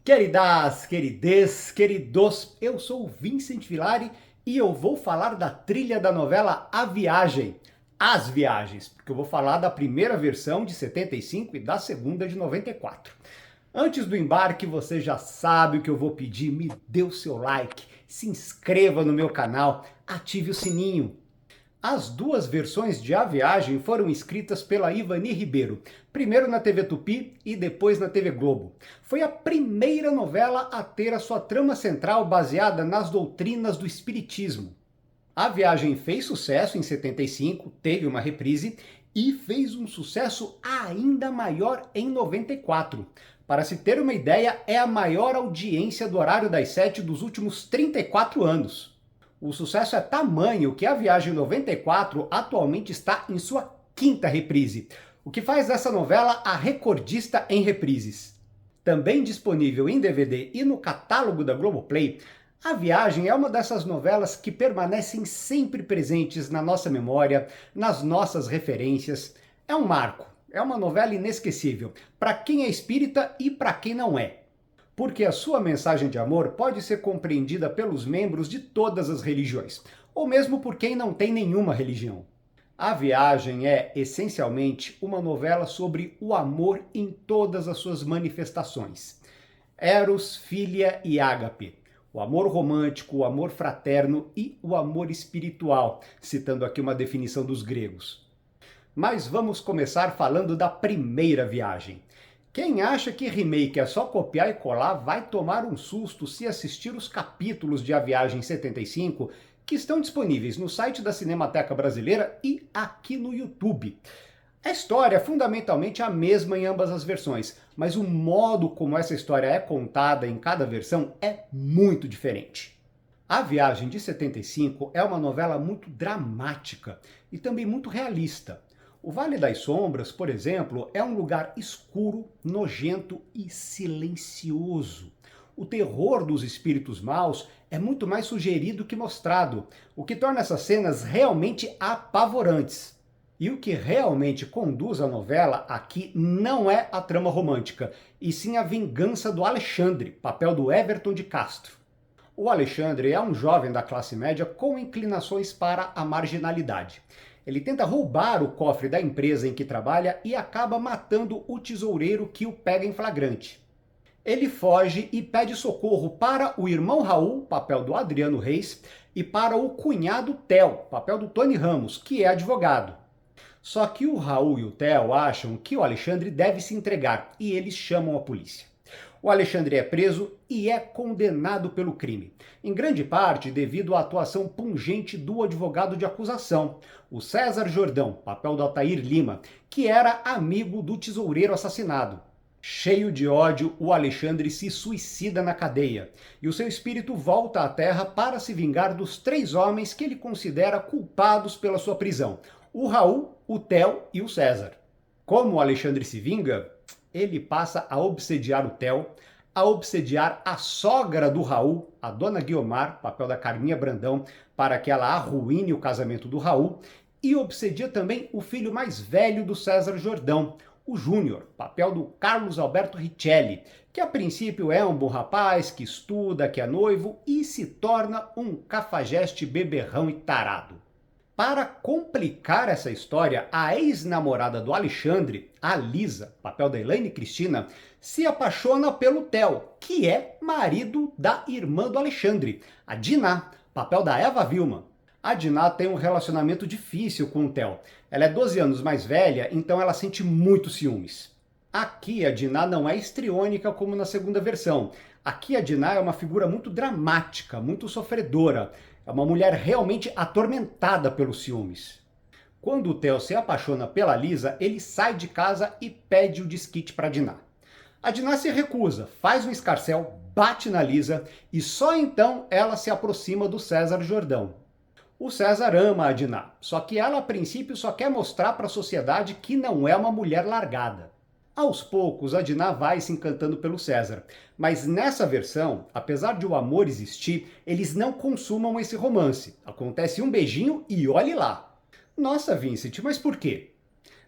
Queridas, querides, queridos, eu sou o Vincent Villari e eu vou falar da trilha da novela A Viagem, As Viagens, porque eu vou falar da primeira versão de 75 e da segunda de 94. Antes do embarque, você já sabe o que eu vou pedir, me dê o seu like, se inscreva no meu canal, ative o sininho. As duas versões de A Viagem foram escritas pela Ivani Ribeiro, primeiro na TV Tupi e depois na TV Globo. Foi a primeira novela a ter a sua trama central baseada nas doutrinas do Espiritismo. A Viagem fez sucesso em 75, teve uma reprise, e fez um sucesso ainda maior em 94. Para se ter uma ideia, é a maior audiência do horário das 7 dos últimos 34 anos. O sucesso é tamanho que A Viagem 94 atualmente está em sua quinta reprise, o que faz dessa novela a recordista em reprises. Também disponível em DVD e no catálogo da Globoplay, A Viagem é uma dessas novelas que permanecem sempre presentes na nossa memória, nas nossas referências. É um marco, é uma novela inesquecível, para quem é espírita e para quem não é. Porque a sua mensagem de amor pode ser compreendida pelos membros de todas as religiões, ou mesmo por quem não tem nenhuma religião. A Viagem é, essencialmente, uma novela sobre o amor em todas as suas manifestações. Eros, Filia e Ágape. O amor romântico, o amor fraterno e o amor espiritual, citando aqui uma definição dos gregos. Mas vamos começar falando da primeira viagem. Quem acha que remake é só copiar e colar vai tomar um susto se assistir os capítulos de A Viagem 75 que estão disponíveis no site da Cinemateca Brasileira e aqui no YouTube. A história é fundamentalmente a mesma em ambas as versões, mas o modo como essa história é contada em cada versão é muito diferente. A Viagem de 75 é uma novela muito dramática e também muito realista. O Vale das Sombras, por exemplo, é um lugar escuro, nojento e silencioso. O terror dos espíritos maus é muito mais sugerido que mostrado, o que torna essas cenas realmente apavorantes. E o que realmente conduz a novela aqui não é a trama romântica, e sim a vingança do Alexandre, papel do Everton de Castro. O Alexandre é um jovem da classe média com inclinações para a marginalidade. Ele tenta roubar o cofre da empresa em que trabalha e acaba matando o tesoureiro que o pega em flagrante. Ele foge e pede socorro para o irmão Raul, papel do Adriano Reis, e para o cunhado Theo, papel do Tony Ramos, que é advogado. Só que o Raul e o Theo acham que o Alexandre deve se entregar e eles chamam a polícia. O Alexandre é preso e é condenado pelo crime, em grande parte devido à atuação pungente do advogado de acusação, o César Jordão, papel do Altair Lima, que era amigo do tesoureiro assassinado. Cheio de ódio, o Alexandre se suicida na cadeia, e o seu espírito volta à Terra para se vingar dos 3 homens que ele considera culpados pela sua prisão: o Raul, o Theo e o César. Como o Alexandre se vinga? Ele passa a obsediar o Theo, a obsediar a sogra do Raul, a dona Guiomar, papel da Carminha Brandão, para que ela arruine o casamento do Raul, e obsedia também o filho mais velho do César Jordão, o Júnior, papel do Carlos Alberto Richelli, que a princípio é um bom rapaz, que estuda, que é noivo e se torna um cafajeste beberrão e tarado. Para complicar essa história, a ex-namorada do Alexandre, a Lisa, papel da Elaine Cristina, se apaixona pelo Theo, que é marido da irmã do Alexandre, a Diná, papel da Eva Vilma. A Diná tem um relacionamento difícil com o Theo. Ela é 12 anos mais velha, então ela sente muitos ciúmes. Aqui a Diná não é histriônica como na segunda versão. Aqui a Diná é uma figura muito dramática, muito sofredora. É uma mulher realmente atormentada pelos ciúmes. Quando o Theo se apaixona pela Lisa, ele sai de casa e pede o desquite para Diná. A Diná se recusa, faz um escarcéu, bate na Lisa e só então ela se aproxima do César Jordão. O César ama a Diná, só que ela a princípio só quer mostrar para a sociedade que não é uma mulher largada. Aos poucos, a Diná vai se encantando pelo César, mas nessa versão, apesar de o amor existir, eles não consumam esse romance. Acontece um beijinho e olhe lá. Nossa, Vincent, mas por quê?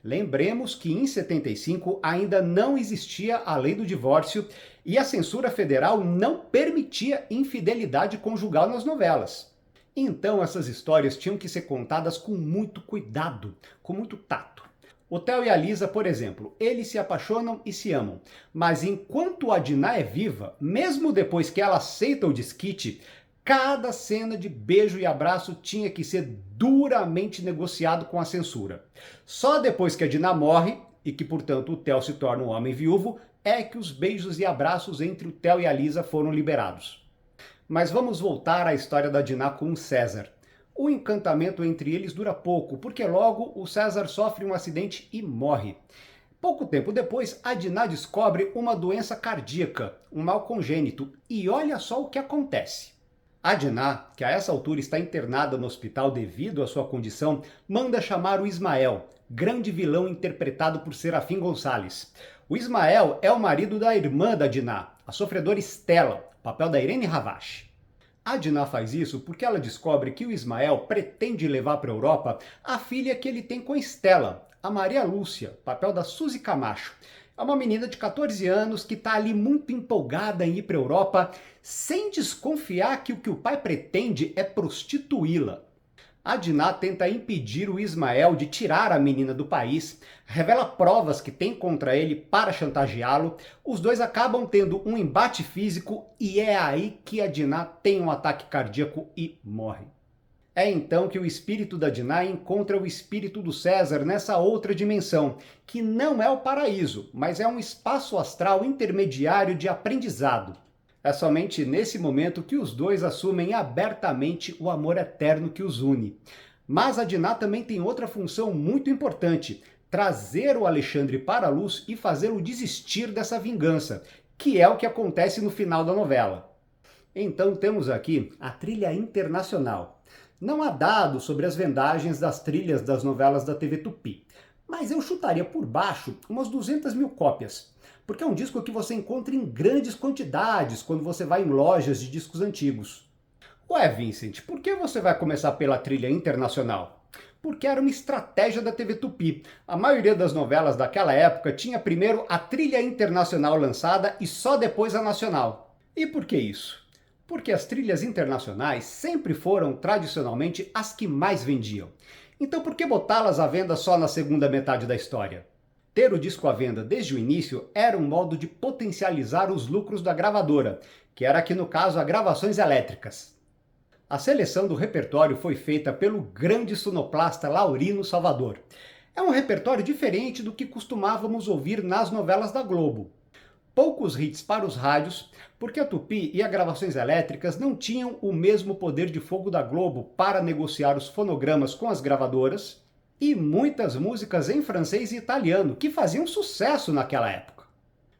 Lembremos que em 75 ainda não existia a lei do divórcio e a censura federal não permitia infidelidade conjugal nas novelas. Então essas histórias tinham que ser contadas com muito cuidado, com muito tato. O Theo e a Lisa, por exemplo, eles se apaixonam e se amam, mas enquanto a Dinah é viva, mesmo depois que ela aceita o desquite, cada cena de beijo e abraço tinha que ser duramente negociado com a censura. Só depois que a Dinah morre, e que portanto o Theo se torna um homem viúvo, é que os beijos e abraços entre o Theo e a Lisa foram liberados. Mas vamos voltar à história da Dinah com o César. O encantamento entre eles dura pouco, porque logo o César sofre um acidente e morre. Pouco tempo depois, a Dinah descobre uma doença cardíaca, um mal congênito, e olha só o que acontece. A Dinah, que a essa altura está internada no hospital devido à sua condição, manda chamar o Ismael, grande vilão interpretado por Serafim Gonçalves. O Ismael é o marido da irmã da Dinah, a sofredora Estela, papel da Irene Ravache. A Dinah faz isso porque ela descobre que o Ismael pretende levar para a Europa a filha que ele tem com a Estela, a Maria Lúcia, papel da Suzy Camacho. É uma menina de 14 anos que está ali muito empolgada em ir para a Europa, sem desconfiar que o pai pretende é prostituí-la. A Dinah tenta impedir o Ismael de tirar a menina do país, revela provas que tem contra ele para chantageá-lo, os dois acabam tendo um embate físico e é aí que a Dinah tem um ataque cardíaco e morre. É então que o espírito da Dinah encontra o espírito do César nessa outra dimensão, que não é o paraíso, mas é um espaço astral intermediário de aprendizado. É somente nesse momento que os dois assumem abertamente o amor eterno que os une. Mas a Dinah também tem outra função muito importante, trazer o Alexandre para a luz e fazê-lo desistir dessa vingança, que é o que acontece no final da novela. Então temos aqui a trilha internacional. Não há dados sobre as vendagens das trilhas das novelas da TV Tupi, mas eu chutaria por baixo umas 200 mil cópias, porque é um disco que você encontra em grandes quantidades quando você vai em lojas de discos antigos. Ué, Vincent, por que você vai começar pela trilha internacional? Porque era uma estratégia da TV Tupi. A maioria das novelas daquela época tinha primeiro a trilha internacional lançada e só depois a nacional. E por que isso? Porque as trilhas internacionais sempre foram, tradicionalmente, as que mais vendiam. Então por que botá-las à venda só na segunda metade da história? Ter o disco à venda desde o início era um modo de potencializar os lucros da gravadora, que era aqui no caso a Gravações Elétricas. A seleção do repertório foi feita pelo grande sonoplasta Laurino Salvador. É um repertório diferente do que costumávamos ouvir nas novelas da Globo. Poucos hits para os rádios, porque a Tupi e a Gravações Elétricas não tinham o mesmo poder de fogo da Globo para negociar os fonogramas com as gravadoras, e muitas músicas em francês e italiano, que faziam sucesso naquela época.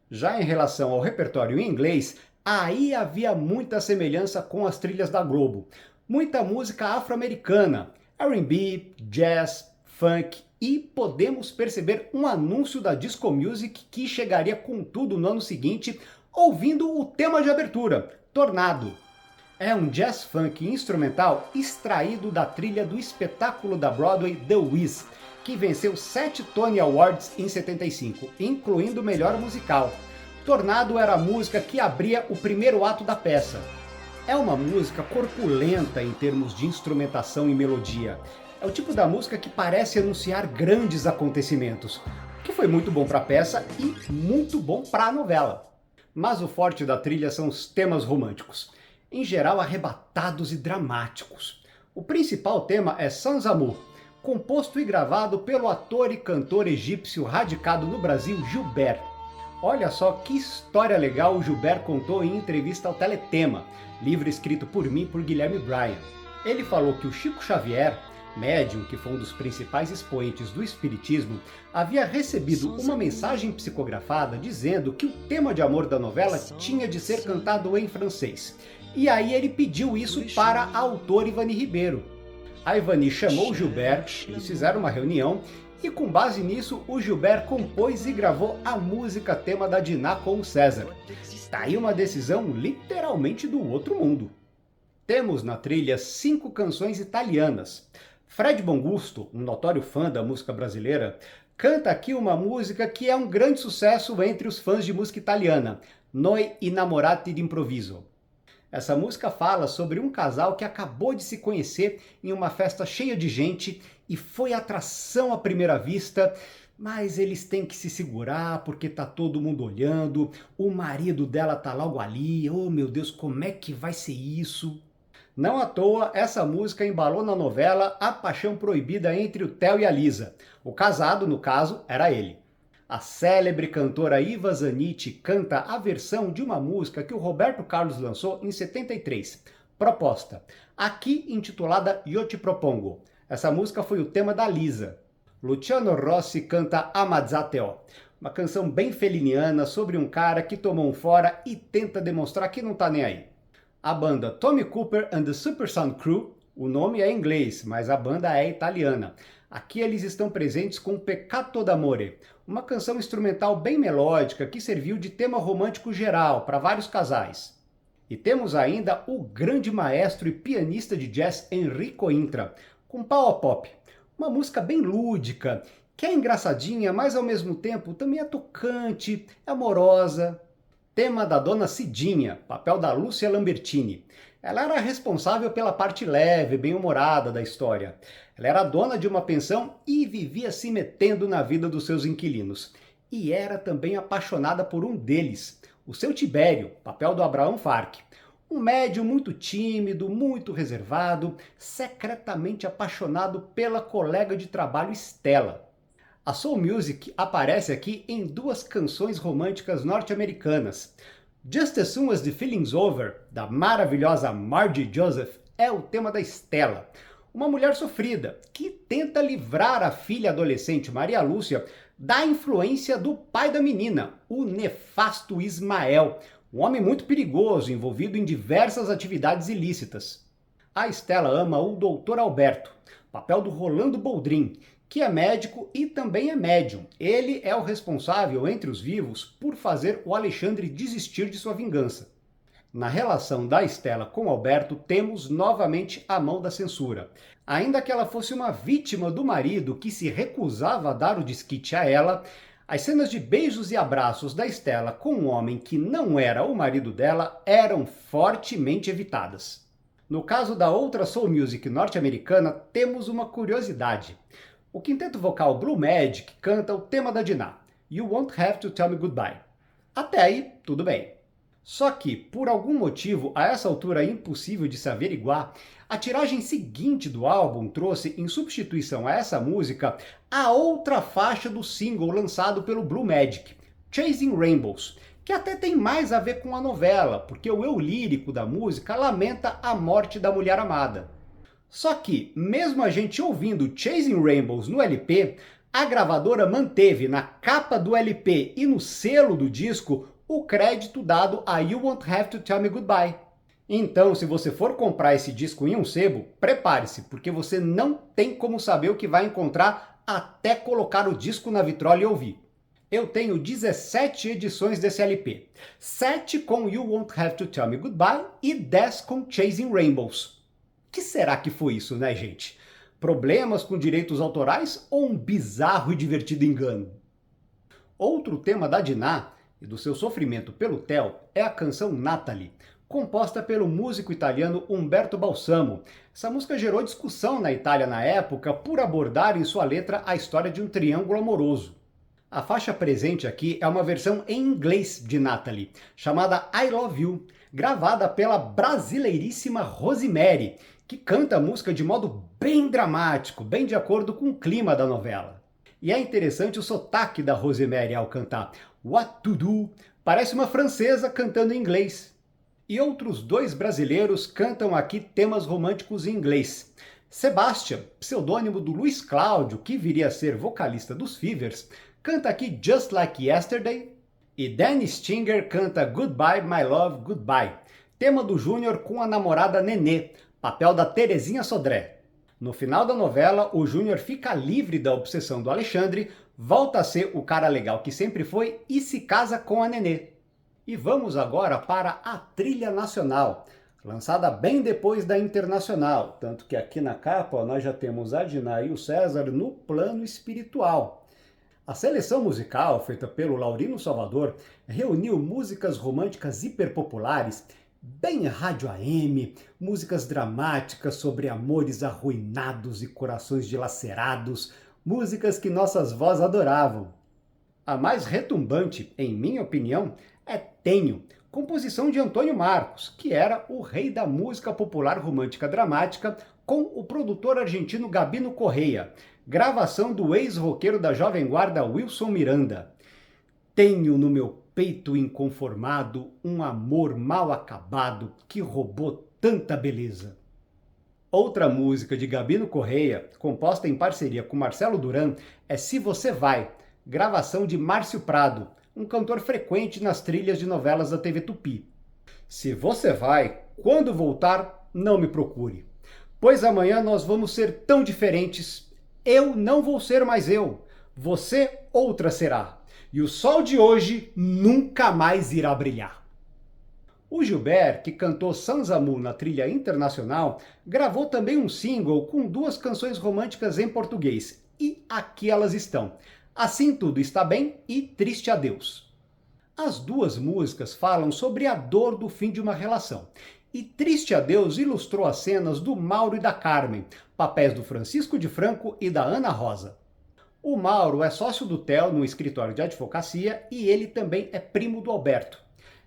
Já em relação ao repertório em inglês, aí havia muita semelhança com as trilhas da Globo. Muita música afro-americana, R&B, jazz, funk, e podemos perceber um anúncio da Disco Music que chegaria com tudo no ano seguinte, ouvindo o tema de abertura, Tornado. É um jazz funk instrumental extraído da trilha do espetáculo da Broadway The Wiz, que venceu 7 Tony Awards em 75, incluindo o melhor musical. Tornado era a música que abria o primeiro ato da peça. É uma música corpulenta em termos de instrumentação e melodia. É o tipo da música que parece anunciar grandes acontecimentos, que foi muito bom para a peça e muito bom para a novela. Mas o forte da trilha são os temas românticos, em geral arrebatados e dramáticos. O principal tema é Sans Amour, composto e gravado pelo ator e cantor egípcio radicado no Brasil, Gilbert. Olha só que história legal o Gilbert contou em entrevista ao Teletema, livro escrito por mim e por Guilherme Bryan. Ele falou que o Chico Xavier, médium que foi um dos principais expoentes do espiritismo, havia recebido uma mensagem psicografada dizendo que o tema de amor da novela tinha de ser cantado em francês. E aí ele pediu isso para a autora Ivani Ribeiro. A Ivani chamou o Gilbert, eles fizeram uma reunião, e com base nisso o Gilbert compôs e gravou a música tema da Dinah com o César. Tá aí uma decisão literalmente do outro mundo. Temos na trilha 5 canções italianas. Fred Bongusto, um notório fã da música brasileira, canta aqui uma música que é um grande sucesso entre os fãs de música italiana, Noi innamorati d'improvviso. Essa música fala sobre um casal que acabou de se conhecer em uma festa cheia de gente e foi atração à primeira vista, mas eles têm que se segurar porque tá todo mundo olhando, o marido dela tá logo ali, oh meu Deus, como é que vai ser isso? Não à toa, essa música embalou na novela A Paixão Proibida entre o Theo e a Lisa. O casado, no caso, era ele. A célebre cantora Iva Zanicchi canta a versão de uma música que o Roberto Carlos lançou em 73, Proposta, aqui intitulada Io Te Propongo. Essa música foi o tema da Lisa. Luciano Rossi canta Amazzateo, uma canção bem feliniana sobre um cara que tomou um fora e tenta demonstrar que não tá nem aí. A banda Tommy Cooper and the Supersound Crew, o nome é inglês, mas a banda é italiana. Aqui eles estão presentes com Peccato d'Amore, uma canção instrumental bem melódica que serviu de tema romântico geral para vários casais. E temos ainda o grande maestro e pianista de jazz Enrico Intra, com Power Pop, uma música bem lúdica, que é engraçadinha, mas ao mesmo tempo também é tocante, é amorosa. Tema da Dona Cidinha, papel da Lúcia Lambertini. Ela era responsável pela parte leve, bem-humorada da história. Ela era dona de uma pensão e vivia se metendo na vida dos seus inquilinos. E era também apaixonada por um deles, o seu Tibério, papel do Abraão Farc. Um médium muito tímido, muito reservado, secretamente apaixonado pela colega de trabalho Estela. A soul music aparece aqui em duas canções românticas norte-americanas. Just as Soon as the Feeling's Over, da maravilhosa Margie Joseph, é o tema da Estela, uma mulher sofrida que tenta livrar a filha adolescente Maria Lúcia da influência do pai da menina, o nefasto Ismael, um homem muito perigoso envolvido em diversas atividades ilícitas. A Estela ama o Dr. Alberto, papel do Rolando Boldrin, que é médico e também é médium. Ele é o responsável entre os vivos por fazer o Alexandre desistir de sua vingança. Na relação da Estela com Alberto, temos novamente a mão da censura. Ainda que ela fosse uma vítima do marido que se recusava a dar o desquite a ela, as cenas de beijos e abraços da Estela com um homem que não era o marido dela eram fortemente evitadas. No caso da outra soul music norte-americana, temos uma curiosidade. O quinteto vocal Blue Magic canta o tema da Dinah, You Won't Have to Tell Me Goodbye. Até aí, tudo bem. Só que, por algum motivo, a essa altura impossível de se averiguar, a tiragem seguinte do álbum trouxe, em substituição a essa música, a outra faixa do single lançado pelo Blue Magic, Chasing Rainbows, que até tem mais a ver com a novela, porque o eu lírico da música lamenta a morte da mulher amada. Só que, mesmo a gente ouvindo Chasing Rainbows no LP, a gravadora manteve na capa do LP e no selo do disco o crédito dado a You Won't Have to Tell Me Goodbye. Então, se você for comprar esse disco em um sebo, prepare-se, porque você não tem como saber o que vai encontrar até colocar o disco na vitrola e ouvir. Eu tenho 17 edições desse LP, 7 com You Won't Have to Tell Me Goodbye e 10 com Chasing Rainbows. Que será que foi isso, né, gente? Problemas com direitos autorais ou um bizarro e divertido engano? Outro tema da Dinah e do seu sofrimento pelo Theo é a canção Natalie, composta pelo músico italiano Umberto Balsamo. Essa música gerou discussão na Itália na época por abordar em sua letra a história de um triângulo amoroso. A faixa presente aqui é uma versão em inglês de Natalie, chamada I Love You, gravada pela brasileiríssima Rosemary, que canta a música de modo bem dramático, bem de acordo com o clima da novela. E é interessante o sotaque da Rosemary ao cantar. What to do? Parece uma francesa cantando em inglês. E outros dois brasileiros cantam aqui temas românticos em inglês. Sebastian, pseudônimo do Luiz Cláudio, que viria a ser vocalista dos Fevers, canta aqui Just Like Yesterday. E Danny Stinger canta Goodbye, My Love, Goodbye, tema do Júnior com a namorada Nenê, papel da Terezinha Sodré. No final da novela, o Júnior fica livre da obsessão do Alexandre, volta a ser o cara legal que sempre foi e se casa com a Nenê. E vamos agora para a trilha nacional, lançada bem depois da internacional, tanto que aqui na capa nós já temos a Dinah e o César no plano espiritual. A seleção musical feita pelo Laurino Salvador reuniu músicas românticas hiperpopulares, bem rádio AM, músicas dramáticas sobre amores arruinados e corações dilacerados, músicas que nossas vós adoravam. A mais retumbante, em minha opinião, é Tenho, composição de Antônio Marcos, que era o rei da música popular romântica dramática, com o produtor argentino Gabino Correia, gravação do ex-roqueiro da Jovem Guarda Wilson Miranda. Tenho no meu peito inconformado um amor mal acabado que roubou tanta beleza. Outra música de Gabino Correia, composta em parceria com Marcelo Duran, é Se Você Vai, gravação de Márcio Prado, um cantor frequente nas trilhas de novelas da TV Tupi. Se você vai, quando voltar, não me procure, pois amanhã nós vamos ser tão diferentes. Eu não vou ser mais eu, você outra será, e o sol de hoje nunca mais irá brilhar. O Gilberto, que cantou Sansamu na trilha internacional, gravou também um single com 2 canções românticas em português, e aqui elas estão: Assim Tudo Está Bem e Triste Adeus. As 2 músicas falam sobre a dor do fim de uma relação, e Triste Adeus ilustrou as cenas do Mauro e da Carmen, papéis do Francisco de Franco e da Ana Rosa. O Mauro é sócio do Theo no escritório de advocacia e ele também é primo do Alberto.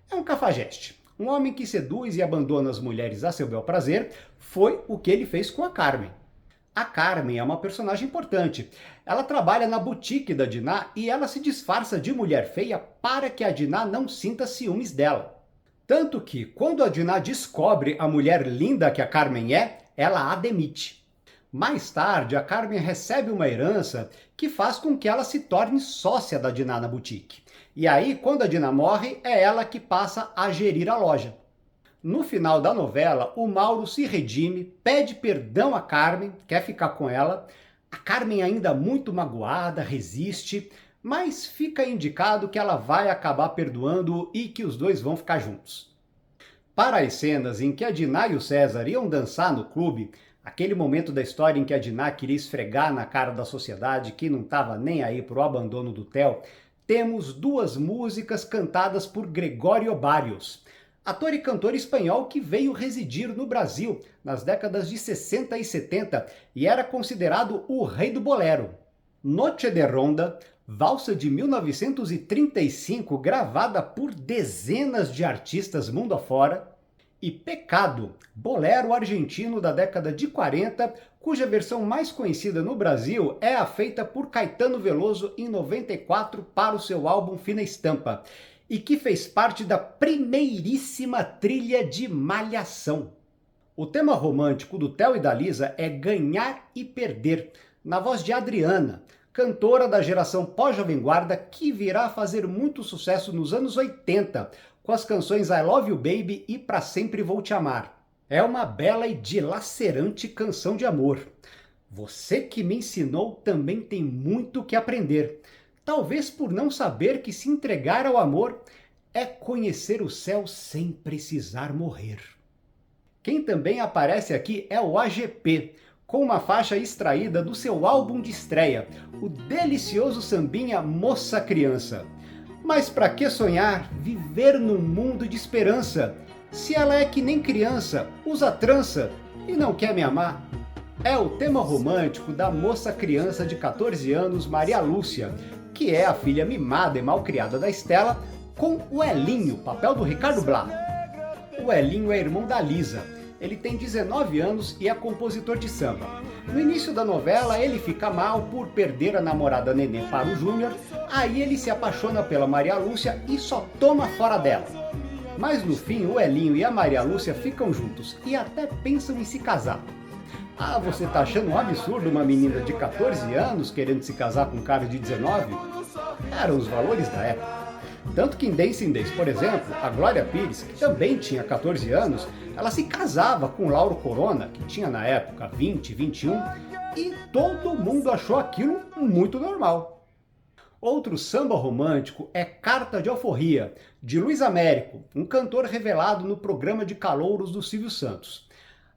É um cafajeste, um homem que seduz e abandona as mulheres a seu bel prazer. Foi o que ele fez com a Carmen. A Carmen é uma personagem importante. Ela trabalha na boutique da Diná e ela se disfarça de mulher feia para que a Diná não sinta ciúmes dela. Tanto que, quando a Diná descobre a mulher linda que a Carmen é, ela a demite. Mais tarde, a Carmen recebe uma herança que faz com que ela se torne sócia da Diná na boutique. E aí, quando a Diná morre, é ela que passa a gerir a loja. No final da novela, o Mauro se redime, pede perdão à Carmen, quer ficar com ela. A Carmen, ainda muito magoada, resiste, mas fica indicado que ela vai acabar perdoando e que os dois vão ficar juntos. Para as cenas em que a Diná e o César iam dançar no clube, aquele momento da história em que a Diná queria esfregar na cara da sociedade que não estava nem aí pro abandono do Theo, temos 2 músicas cantadas por Gregório Barrios, ator e cantor espanhol que veio residir no Brasil nas décadas de 60 e 70 e era considerado o rei do bolero. Noche de Ronda, valsa de 1935, gravada por dezenas de artistas mundo afora, e Pecado, bolero argentino da década de 40, cuja versão mais conhecida no Brasil é a feita por Caetano Veloso em 94 para o seu álbum Fina Estampa, e que fez parte da primeiríssima trilha de Malhação. O tema romântico do Theo e da Lisa é Ganhar e Perder, na voz de Adriana, cantora da geração pós-Jovem Guarda que virá a fazer muito sucesso nos anos 80, com as canções I Love You Baby e Pra Sempre Vou Te Amar. É uma bela e dilacerante canção de amor. Você que me ensinou também tem muito que aprender. Talvez por não saber que se entregar ao amor é conhecer o céu sem precisar morrer. Quem também aparece aqui é o AGP, com uma faixa extraída do seu álbum de estreia, o delicioso sambinha Moça Criança. Mas para que sonhar, viver num mundo de esperança, se ela é que nem criança, usa trança e não quer me amar? É o tema romântico da moça criança de 14 anos, Maria Lúcia, que é a filha mimada e malcriada da Estela, com o Elinho, papel do Ricardo Blá. O Elinho é irmão da Lisa. Ele tem 19 anos e é compositor de samba. No início da novela, ele fica mal por perder a namorada Nenê para o Júnior, aí ele se apaixona pela Maria Lúcia e só toma fora dela. Mas no fim, o Elinho e a Maria Lúcia ficam juntos e até pensam em se casar. Ah, você tá achando um absurdo uma menina de 14 anos querendo se casar com um cara de 19? Eram os valores da época. Tanto que em Dancing Days, por exemplo, a Glória Pires, que também tinha 14 anos, ela se casava com Lauro Corona, que tinha na época 20, 21, e todo mundo achou aquilo muito normal. Outro samba romântico é Carta de Alforria, de Luiz Américo, um cantor revelado no programa de calouros do Silvio Santos.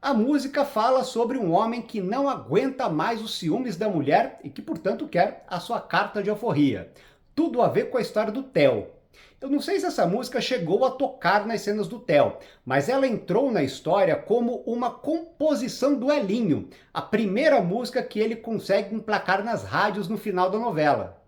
A música fala sobre um homem que não aguenta mais os ciúmes da mulher e que, portanto, quer a sua carta de alforria. Tudo a ver com a história do Theo. Eu não sei se essa música chegou a tocar nas cenas do Theo, mas ela entrou na história como uma composição do Elinho, a primeira música que ele consegue emplacar nas rádios no final da novela.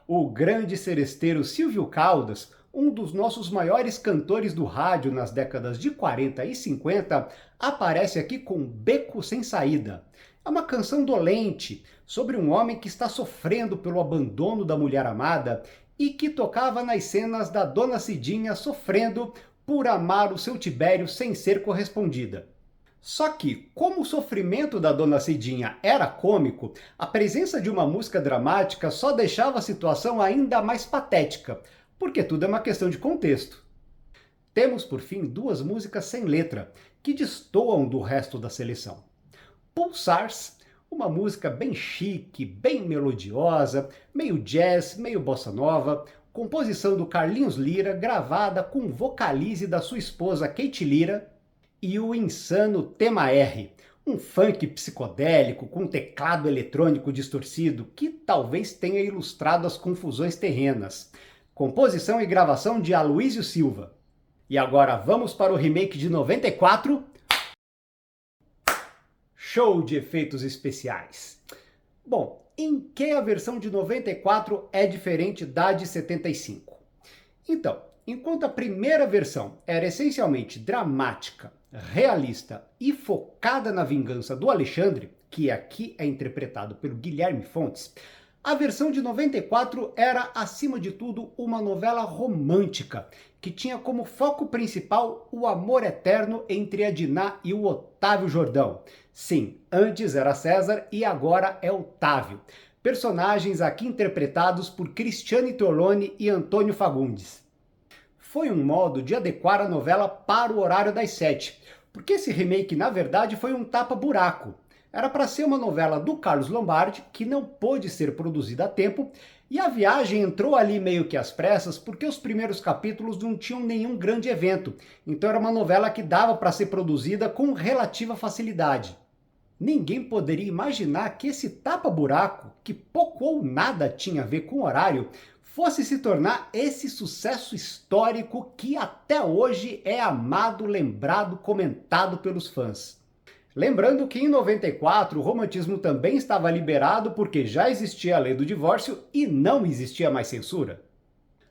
O grande seresteiro Silvio Caldas, um dos nossos maiores cantores do rádio nas décadas de 40 e 50, aparece aqui com Beco Sem Saída. É uma canção dolente sobre um homem que está sofrendo pelo abandono da mulher amada e que tocava nas cenas da Dona Cidinha sofrendo por amar o seu Tibério sem ser correspondida. Só que, como o sofrimento da Dona Cidinha era cômico, a presença de uma música dramática só deixava a situação ainda mais patética, porque tudo é uma questão de contexto. Temos, por fim, duas músicas sem letra, que destoam do resto da seleção. Pulsars, uma música bem chique, bem melodiosa, meio jazz, meio bossa nova, composição do Carlinhos Lira, gravada com vocalize da sua esposa Kate Lira, e o insano Tema R, um funk psicodélico com teclado eletrônico distorcido que talvez tenha ilustrado as confusões terrenas. Composição e gravação de Aloysio Silva. E agora vamos para o remake de 94. Show de efeitos especiais. Bom, em que a versão de 94 é diferente da de 75? Então, enquanto a primeira versão era essencialmente dramática, realista e focada na vingança do Alexandre, que aqui é interpretado pelo Guilherme Fontes, a versão de 94 era, acima de tudo, uma novela romântica, que tinha como foco principal o amor eterno entre a Diná e o Otávio Jordão. Sim, antes era César e agora é Otávio. Personagens aqui interpretados por Cristiane Torlone e Antônio Fagundes. Foi um modo de adequar a novela para o horário das 7, porque esse remake, na verdade, foi um tapa-buraco. Era para ser uma novela do Carlos Lombardi, que não pôde ser produzida a tempo, e a viagem entrou ali meio que às pressas, porque os primeiros capítulos não tinham nenhum grande evento, então era uma novela que dava para ser produzida com relativa facilidade. Ninguém poderia imaginar que esse tapa-buraco, que pouco ou nada tinha a ver com o horário, fosse se tornar esse sucesso histórico que até hoje é amado, lembrado, comentado pelos fãs. Lembrando que em 94 o romantismo também estava liberado porque já existia a lei do divórcio e não existia mais censura.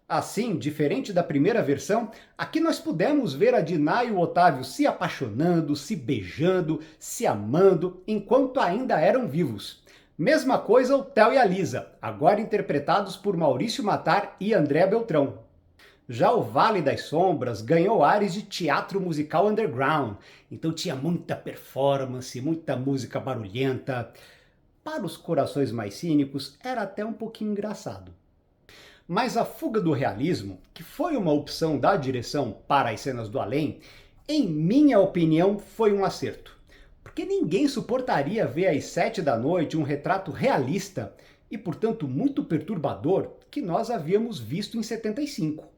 Assim, diferente da primeira versão, aqui nós pudemos ver a Diná e o Otávio se apaixonando, se beijando, se amando, enquanto ainda eram vivos. Mesma coisa o Theo e a Lisa, agora interpretados por Maurício Matar e André Beltrão. Já o Vale das Sombras ganhou ares de teatro musical underground, então tinha muita performance, muita música barulhenta. Para os corações mais cínicos, era até um pouquinho engraçado. Mas a fuga do realismo, que foi uma opção da direção para as cenas do além, em minha opinião, foi um acerto. Porque ninguém suportaria ver às 7 da noite um retrato realista e, portanto, muito perturbador que nós havíamos visto em 75.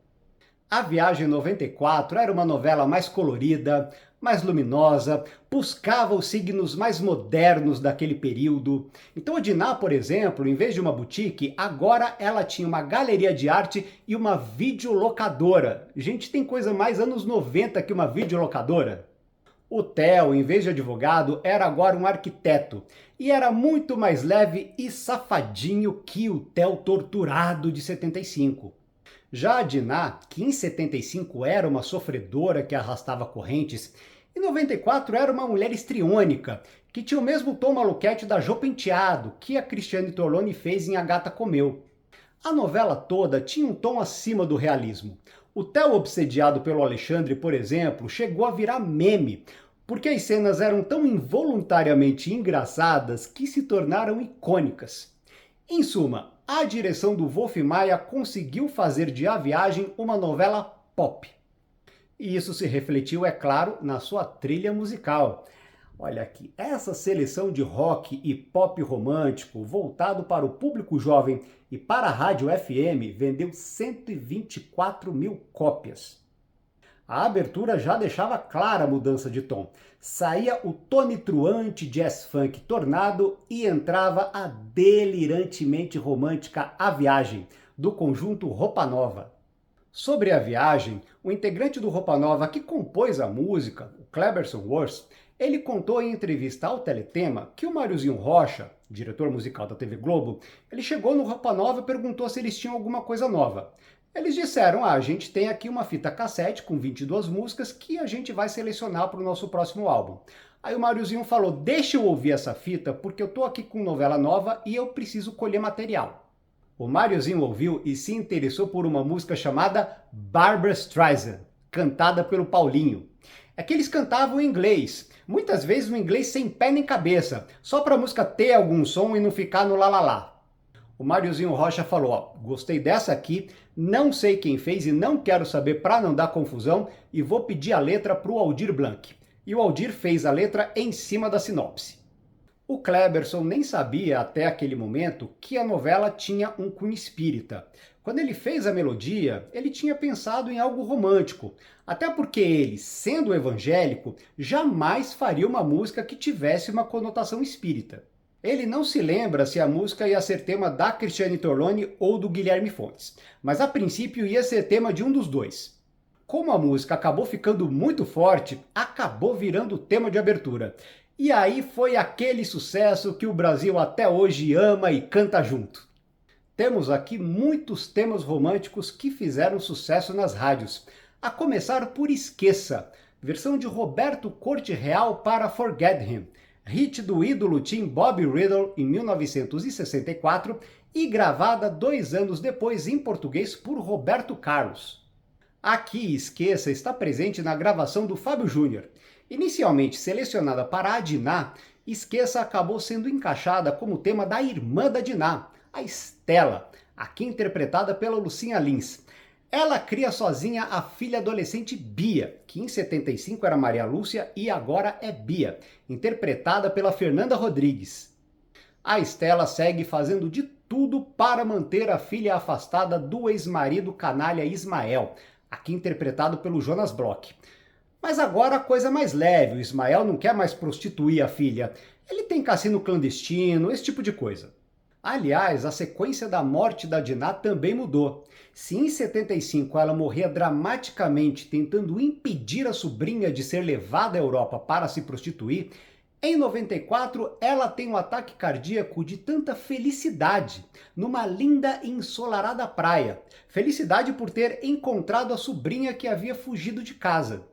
A Viagem 94 era uma novela mais colorida, mais luminosa, buscava os signos mais modernos daquele período. Então a Diná, por exemplo, em vez de uma boutique, agora ela tinha uma galeria de arte e uma videolocadora. Gente, tem coisa mais anos 90 que uma videolocadora. O Theo, em vez de advogado, era agora um arquiteto. E era muito mais leve e safadinho que o Theo torturado de 75. Já a Diná, que em 75 era uma sofredora que arrastava correntes, em 94 era uma mulher histriônica, que tinha o mesmo tom maluquete da Jô Penteado, que a Cristiane Torlone fez em A Gata Comeu. A novela toda tinha um tom acima do realismo. O Theo obsediado pelo Alexandre, por exemplo, chegou a virar meme, porque as cenas eram tão involuntariamente engraçadas que se tornaram icônicas. Em suma, a direção do Wolf Maia conseguiu fazer de A Viagem uma novela pop. E isso se refletiu, é claro, na sua trilha musical. Olha aqui, essa seleção de rock e pop romântico voltado para o público jovem e para a rádio FM vendeu 124 mil cópias. A abertura já deixava clara a mudança de tom. Saía o tonitruante jazz funk tornado e entrava a delirantemente romântica A Viagem, do conjunto Roupa Nova. Sobre A Viagem, o integrante do Roupa Nova que compôs a música, o Cleberson Worst, ele contou em entrevista ao Teletema que o Máriozinho Rocha, diretor musical da TV Globo, ele chegou no Roupa Nova e perguntou se eles tinham alguma coisa nova. Eles disseram, a gente tem aqui uma fita cassete com 22 músicas que a gente vai selecionar para o nosso próximo álbum. Aí o Máriozinho falou, deixa eu ouvir essa fita porque eu tô aqui com novela nova e eu preciso colher material. O Máriozinho ouviu e se interessou por uma música chamada Barbra Streisand, cantada pelo Paulinho. É que eles cantavam em inglês, muitas vezes um inglês sem pé nem cabeça, só para a música ter algum som e não ficar no lá. O Máriozinho Rocha falou, gostei dessa aqui, não sei quem fez e não quero saber para não dar confusão e vou pedir a letra para o Aldir Blanc. E o Aldir fez a letra em cima da sinopse. O Cleberson nem sabia até aquele momento que a novela tinha um cunho espírita. Quando ele fez a melodia, ele tinha pensado em algo romântico, até porque ele, sendo evangélico, jamais faria uma música que tivesse uma conotação espírita. Ele não se lembra se a música ia ser tema da Cristiane Torlone ou do Guilherme Fontes, mas a princípio ia ser tema de um dos dois. Como a música acabou ficando muito forte, acabou virando o tema de abertura. E aí foi aquele sucesso que o Brasil até hoje ama e canta junto. Temos aqui muitos temas românticos que fizeram sucesso nas rádios, a começar por Esqueça, versão de Roberto Corte Real para Forget Him, hit do ídolo Tim Bob Riddle em 1964 e gravada 2 anos depois em português por Roberto Carlos. Aqui Esqueça está presente na gravação do Fábio Júnior. Inicialmente selecionada para a Diná, Esqueça acabou sendo encaixada como tema da irmã da Diná, a Estela, aqui interpretada pela Lucinha Lins. Ela cria sozinha a filha adolescente Bia, que em 75 era Maria Lúcia e agora é Bia, interpretada pela Fernanda Rodrigues. A Estela segue fazendo de tudo para manter a filha afastada do ex-marido canalha Ismael, aqui interpretado pelo Jonas Bloch. Mas agora a coisa é mais leve, o Ismael não quer mais prostituir a filha. Ele tem cassino clandestino, esse tipo de coisa. Aliás, a sequência da morte da Diná também mudou. Se em 75 ela morria dramaticamente tentando impedir a sobrinha de ser levada à Europa para se prostituir, em 94 ela tem um ataque cardíaco de tanta felicidade numa linda e ensolarada praia. Felicidade por ter encontrado a sobrinha que havia fugido de casa.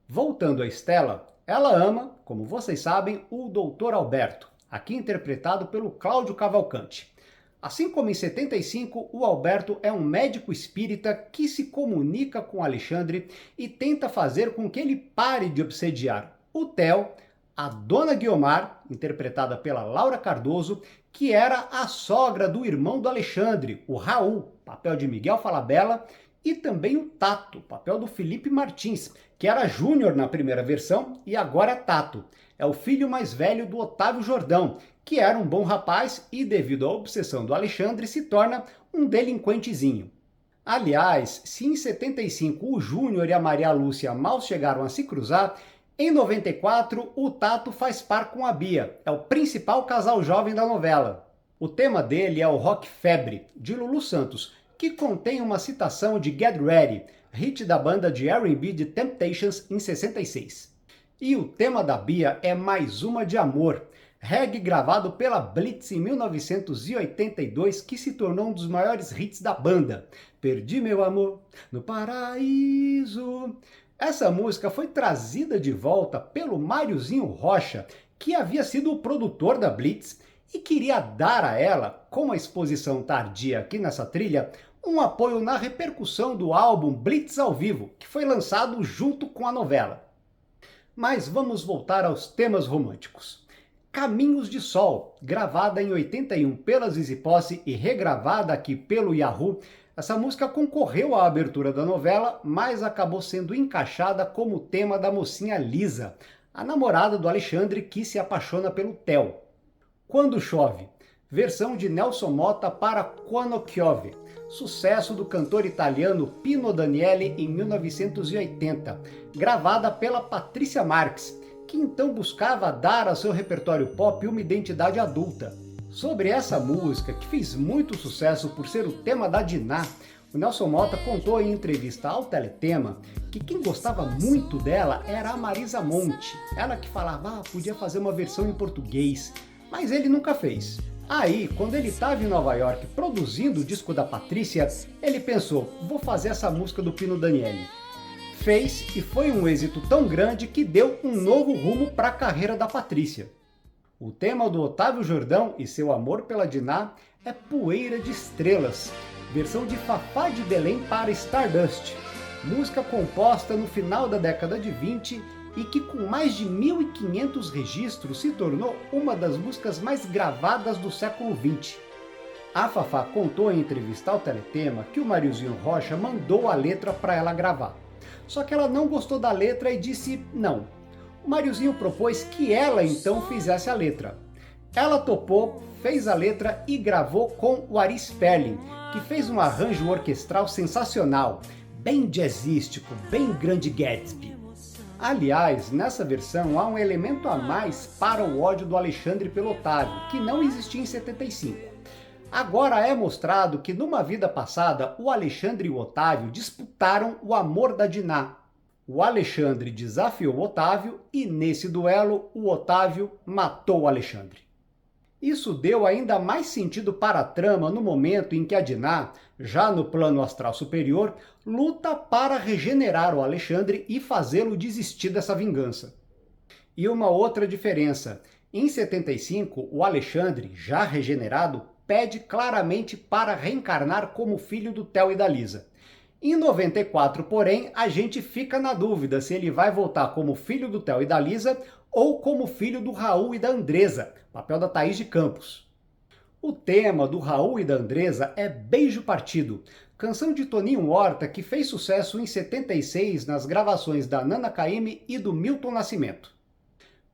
Voltando a Estela, ela ama, como vocês sabem, o Dr. Alberto, aqui interpretado pelo Cláudio Cavalcante. Assim como em 75, o Alberto é um médico espírita que se comunica com Alexandre e tenta fazer com que ele pare de obsediar o Theo, a Dona Guiomar, interpretada pela Laura Cardoso, que era a sogra do irmão do Alexandre, o Raul, papel de Miguel Falabella, e também o Tato, papel do Felipe Martins, que era Júnior na primeira versão e agora é Tato. É o filho mais velho do Otávio Jordão, que era um bom rapaz e, devido à obsessão do Alexandre, se torna um delinquentezinho. Aliás, se em 75 o Júnior e a Maria Lúcia mal chegaram a se cruzar, em 94 o Tato faz par com a Bia, é o principal casal jovem da novela. O tema dele é o Rock Febre, de Lulu Santos, que contém uma citação de Get Ready, hit da banda de R&B The Temptations em 66. E o tema da Bia é Mais Uma de Amor, reggae gravado pela Blitz em 1982, que se tornou um dos maiores hits da banda. Perdi meu amor no paraíso. Essa música foi trazida de volta pelo Máriozinho Rocha, que havia sido o produtor da Blitz e queria dar a ela, com a exposição tardia aqui nessa trilha, um apoio na repercussão do álbum Blitz ao vivo, que foi lançado junto com a novela. Mas vamos voltar aos temas românticos. Caminhos de Sol, gravada em 81 pela Zizi Posse e regravada aqui pelo Yahoo, essa música concorreu à abertura da novela, mas acabou sendo encaixada como tema da mocinha Lisa, a namorada do Alexandre que se apaixona pelo Theo. Quando Chove, versão de Nelson Motta para Quando Piove, sucesso do cantor italiano Pino Daniele em 1980, gravada pela Patrícia Marx, que então buscava dar ao seu repertório pop uma identidade adulta. Sobre essa música, que fez muito sucesso por ser o tema da Diná, o Nelson Motta contou em entrevista ao Teletema que quem gostava muito dela era a Marisa Monte, ela que falava podia fazer uma versão em português, mas ele nunca fez. Aí, quando ele estava em Nova York produzindo o disco da Patrícia, ele pensou, vou fazer essa música do Pino Daniele. Fez e foi um êxito tão grande que deu um novo rumo para a carreira da Patrícia. O tema do Otávio Jordão e seu amor pela Diná é Poeira de Estrelas, versão de Fafá de Belém para Stardust, música composta no final da década de 20 e que com mais de 1.500 registros se tornou uma das músicas mais gravadas do século XX. A Fafá contou em entrevista ao Teletema que o Mariozinho Rocha mandou a letra para ela gravar. Só que ela não gostou da letra e disse não. O Mariozinho propôs que ela então fizesse a letra. Ela topou, fez a letra e gravou com o Ari Sperling, que fez um arranjo orquestral sensacional, bem jazzístico, bem Grande Gatsby. Aliás, nessa versão há um elemento a mais para o ódio do Alexandre pelo Otávio, que não existia em 75. Agora é mostrado que numa vida passada, o Alexandre e o Otávio disputaram o amor da Diná. O Alexandre desafiou o Otávio e nesse duelo o Otávio matou o Alexandre. Isso deu ainda mais sentido para a trama no momento em que a Diná, já no plano astral superior, luta para regenerar o Alexandre e fazê-lo desistir dessa vingança. E uma outra diferença, em 75 o Alexandre, já regenerado, pede claramente para reencarnar como filho do Theo e da Lisa. Em 94, porém, a gente fica na dúvida se ele vai voltar como filho do Theo e da Lisa ou como filho do Raul e da Andresa, papel da Thaís de Campos. O tema do Raul e da Andresa é Beijo Partido, canção de Toninho Horta que fez sucesso em 76 nas gravações da Nana Caymmi e do Milton Nascimento.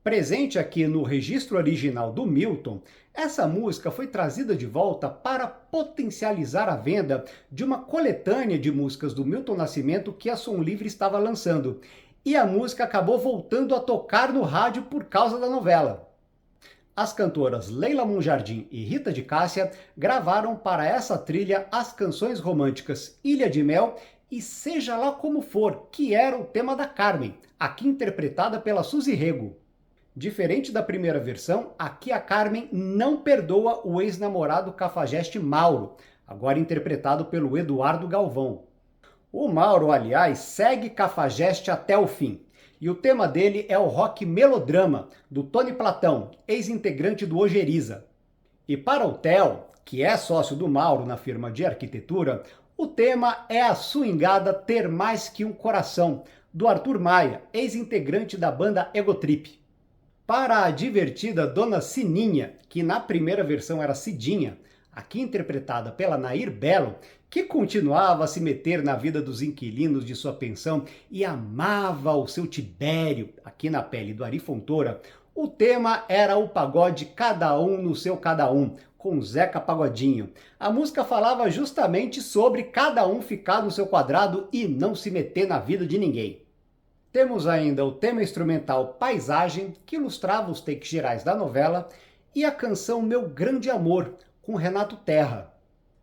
Presente aqui no registro original do Milton, essa música foi trazida de volta para potencializar a venda de uma coletânea de músicas do Milton Nascimento que a Som Livre estava lançando, e a música acabou voltando a tocar no rádio por causa da novela. As cantoras Leila Monjardim e Rita de Cássia gravaram para essa trilha as canções românticas Ilha de Mel e Seja Lá Como For, que era o tema da Carmen, aqui interpretada pela Suzy Rego. Diferente da primeira versão, aqui a Carmen não perdoa o ex-namorado cafajeste Mauro, agora interpretado pelo Eduardo Galvão. O Mauro, aliás, segue cafajeste até o fim, e o tema dele é o rock melodrama, do Tony Platão, ex-integrante do Ojeriza. E para o Theo, que é sócio do Mauro na firma de arquitetura, o tema é a swingada Ter Mais Que Um Coração, do Arthur Maia, ex-integrante da banda Egotrip. Para a divertida Dona Sininha, que na primeira versão era Cidinha, aqui interpretada pela Nair Belo, que continuava a se meter na vida dos inquilinos de sua pensão e amava o seu Tibério, aqui na pele do Ari Fontoura, o tema era o pagode Cada Um no Seu Cada Um, com Zeca Pagodinho. A música falava justamente sobre cada um ficar no seu quadrado e não se meter na vida de ninguém. Temos ainda o tema instrumental Paisagem, que ilustrava os takes gerais da novela, e a canção Meu Grande Amor, com Renato Terra.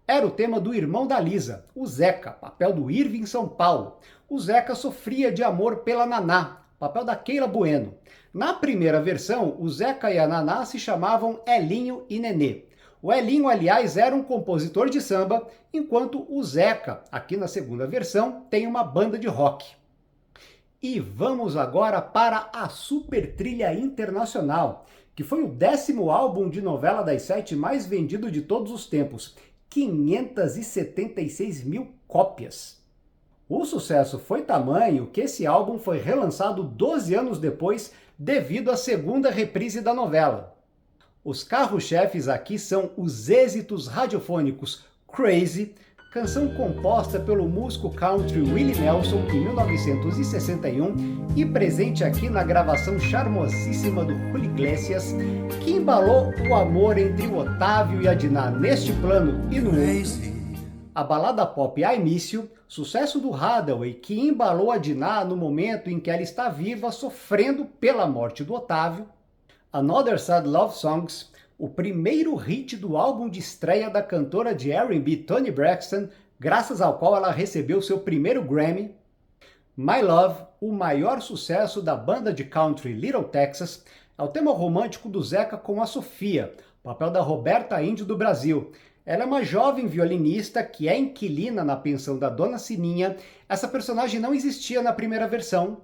Era o tema do irmão da Lisa, o Zeca, papel do Irving São Paulo. O Zeca sofria de amor pela Naná, papel da Keila Bueno. Na primeira versão, o Zeca e a Naná se chamavam Elinho e Nenê. O Elinho, aliás, era um compositor de samba, enquanto o Zeca, aqui na segunda versão, tem uma banda de rock. E vamos agora para a Super Trilha Internacional, que foi o 10º álbum de novela das 7 mais vendido de todos os tempos, 576 mil cópias. O sucesso foi tamanho que esse álbum foi relançado 12 anos depois devido à segunda reprise da novela. Os carros-chefes aqui são os êxitos radiofônicos Crazy, canção composta pelo músico country Willie Nelson em 1961 e presente aqui na gravação charmosíssima do Julio Iglesias, que embalou o amor entre o Otávio e a Dinah neste plano e no outro. A balada pop I Miss You, sucesso do Hathaway, que embalou a Dinah no momento em que ela está viva, sofrendo pela morte do Otávio. Another Sad Love Songs, o primeiro hit do álbum de estreia da cantora de R&B Toni Braxton, graças ao qual ela recebeu seu primeiro Grammy. My Love, o maior sucesso da banda de country Little Texas, é o tema romântico do Zeca com a Sofia, papel da Roberta Índio do Brasil. Ela é uma jovem violinista que é inquilina na pensão da Dona Sininha. Essa personagem não existia na primeira versão.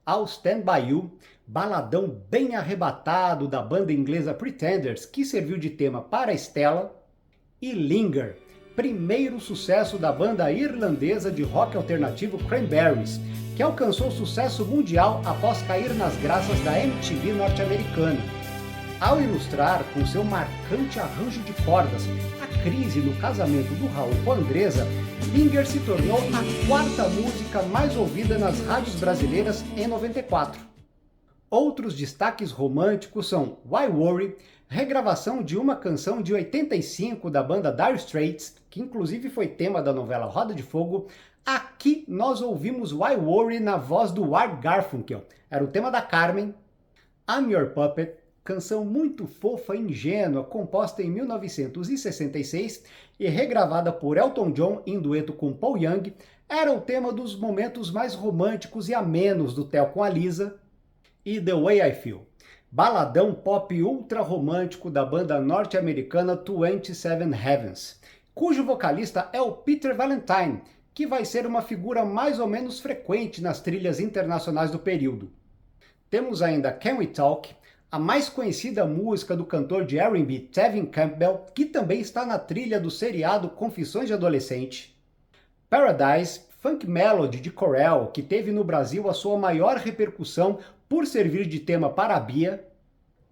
I'll Stand By You, baladão bem arrebatado da banda inglesa Pretenders, que serviu de tema para Estela. E Linger, primeiro sucesso da banda irlandesa de rock alternativo Cranberries, que alcançou sucesso mundial após cair nas graças da MTV norte-americana. Ao ilustrar com seu marcante arranjo de cordas a crise no casamento do Raul com a Andresa, Linger se tornou a quarta música mais ouvida nas rádios brasileiras em 94. Outros destaques românticos são Why Worry, regravação de uma canção de 85 da banda Dire Straits, que inclusive foi tema da novela Roda de Fogo. Aqui nós ouvimos Why Worry na voz do Art Garfunkel, era o tema da Carmen. I'm Your Puppet, canção muito fofa e ingênua, composta em 1966 e regravada por Elton John em dueto com Paul Young, era o tema dos momentos mais românticos e amenos do Theo com a Lisa. E The Way I Feel, baladão pop ultra romântico da banda norte-americana 27 Heavens, cujo vocalista é o Peter Valentine, que vai ser uma figura mais ou menos frequente nas trilhas internacionais do período. Temos ainda Can We Talk, a mais conhecida música do cantor de R&B Tevin Campbell, que também está na trilha do seriado Confissões de Adolescente. Paradise, funk melody de Corel, que teve no Brasil a sua maior repercussão por servir de tema para a Bia.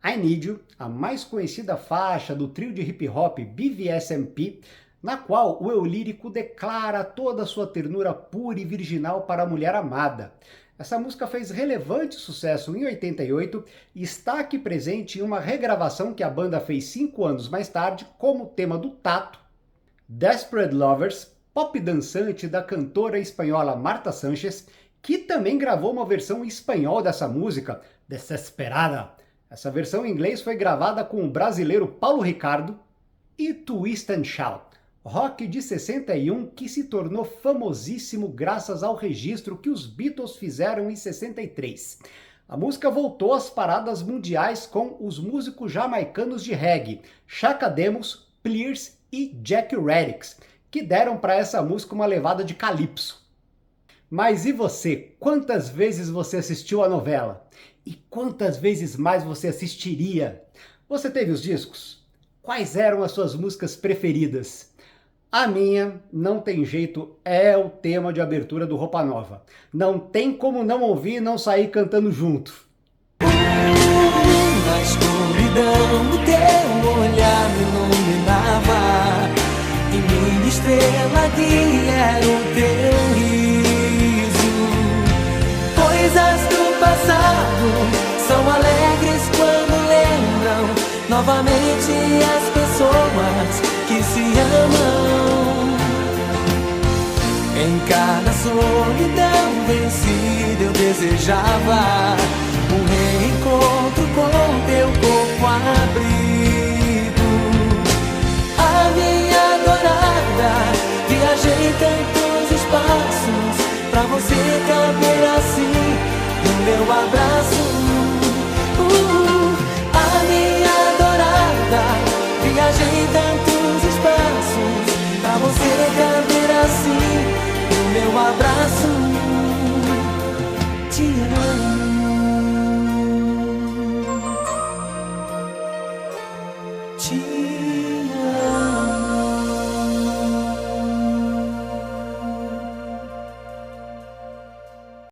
I Need You, a mais conhecida faixa do trio de hip hop BVSMP, na qual o eu lírico declara toda a sua ternura pura e virginal para a mulher amada. Essa música fez relevante sucesso em 88 e está aqui presente em uma regravação que a banda fez 5 anos mais tarde como tema do Tato. Desperate Lovers, pop dançante da cantora espanhola Marta Sánchez, que também gravou uma versão em espanhol dessa música, Desesperada. Essa versão em inglês foi gravada com o brasileiro Paulo Ricardo. E Twist and Shout, rock de 61 que se tornou famosíssimo graças ao registro que os Beatles fizeram em 63. A música voltou às paradas mundiais com os músicos jamaicanos de reggae, Chaka Demus, Plears e Jack Reddix, que deram para essa música uma levada de calypso. Mas e você? Quantas vezes você assistiu a novela? E quantas vezes mais você assistiria? Você teve os discos? Quais eram as suas músicas preferidas? A minha, não tem jeito, é o tema de abertura do Roupa Nova. Não tem como não ouvir e não sair cantando junto. Na escuridão o teu olhar me iluminava, e minha estrela guia era o teu riso. Coisas do passado são alegres quando lembram novamente as pessoas que se amam. Em cada solidão vencida eu desejava um reencontro com teu corpo abrigo. A minha adorada, viajei tantos espaços pra você caber assim no meu abraço.